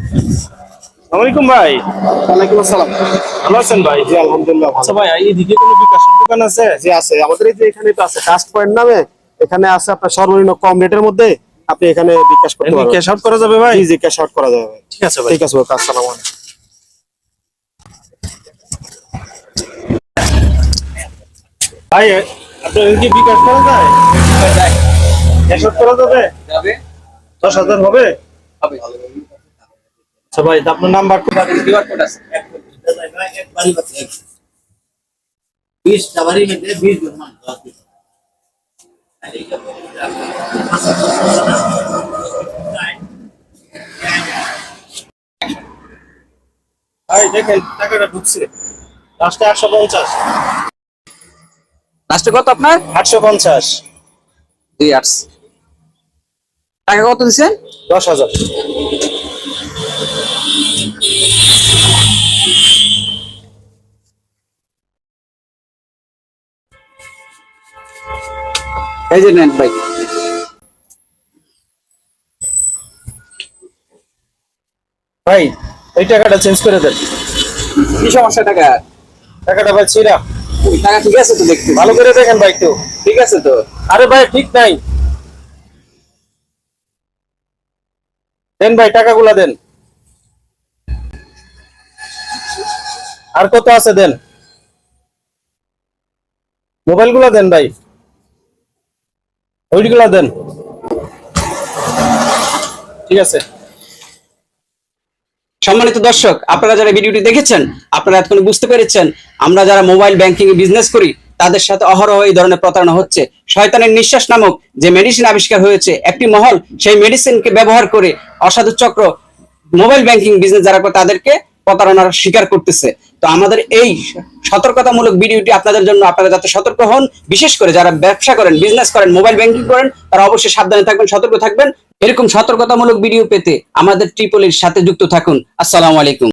আসসালামাইকুম ভাই। ওয়ালাইকুম আসসালাম। ভালো আছেন ভাই? জি আলহামদুলিল্লাহ ভালো। আচ্ছা ভাই, এইদিকে কোনো বিকাশের দোকান আছে? জি আছে, আমাদের এই যে এখানে তো আছে ট্রাস্ট পয়েন্ট নামে। এখানে আছে আপনার সর্বনিম্ন কম রেটের মধ্যে আপনি এখানে বিকাশ করতে পারবেন। ক্যাশ আউট করা যাবে ভাই? জি জি, ক্যাশ আউট করা যাবে ভাই। ঠিক আছে ভাই। ঠিক আছে ভাই, আসসালামু আলাইকুম। ভাই আপনার কি বিকাশ করা যায়? ক্যাশ আউট করা যাবে? যাবে 10,000 হবে? হবে আচ্ছা ভাই, তা আপনার নাম্বার কিউআর কোড আছে। 20 सवारी में दे 20 घुमा 10 दिन। ভাই দেখেন টাকাটা ঢুকছে। লাস্টে 850। লাস্টে কত আপনার? 850। 2 টাকা কত দিছেন? 10,000। এই যে নেন ভাই। ভাই এই টাকাটা চেঞ্জ করে দেন। কি সমস্যা টাকা? টাকাটা ভাই ছিড়া। টাকা ঠিক আছে তো দেখতে? ভালো করে দেখেন ভাই একটু। ঠিক আছে তো। আরে ভাই ঠিক নাই। দেন ভাই, টাকাগুলা দেন। আর কত আছে দেন। মোবাইলগুলা দেন ভাই, ওইগুলা দেন। ঠিক আছে। সম্মানিত দর্শক, আপনারা যারা ভিডিওটি দেখেছেন, আপনারা এতক্ষণ বুঝতে পেরেছেন আমরা যারা মোবাইল ব্যাংকিং এ বিজনেস করি তাদের সাথে অহরহ এই ধরনের প্রতারণা হচ্ছে। শয়তানের নিঃশ্বাস নামক যে মেডিসিন আবিষ্কার হয়েছে, একটি মহল সেই মেডিসিনকে ব্যবহার করে অসাধু চক্র মোবাইল ব্যাংকিং বিজনেস যারা করে তাদেরকে প্রতারণার শিকার করতেছে। তো আমাদের এই সতর্কতামূলক ভিডিওটি আপনাদের জন্য, আপনারা যাতে সতর্ক হন, বিশেষ করে যারা ব্যবসা করেন, বিজনেস করেন, মোবাইল ব্যাংকিং করেন, তারা অবশ্যই সাবধানে থাকবেন, সতর্ক থাকবেন। এরকম সতর্কতামূলক ভিডিও পেতে আমাদের ট্রিপলির সাথে যুক্ত থাকুন। আসসালামু আলাইকুম।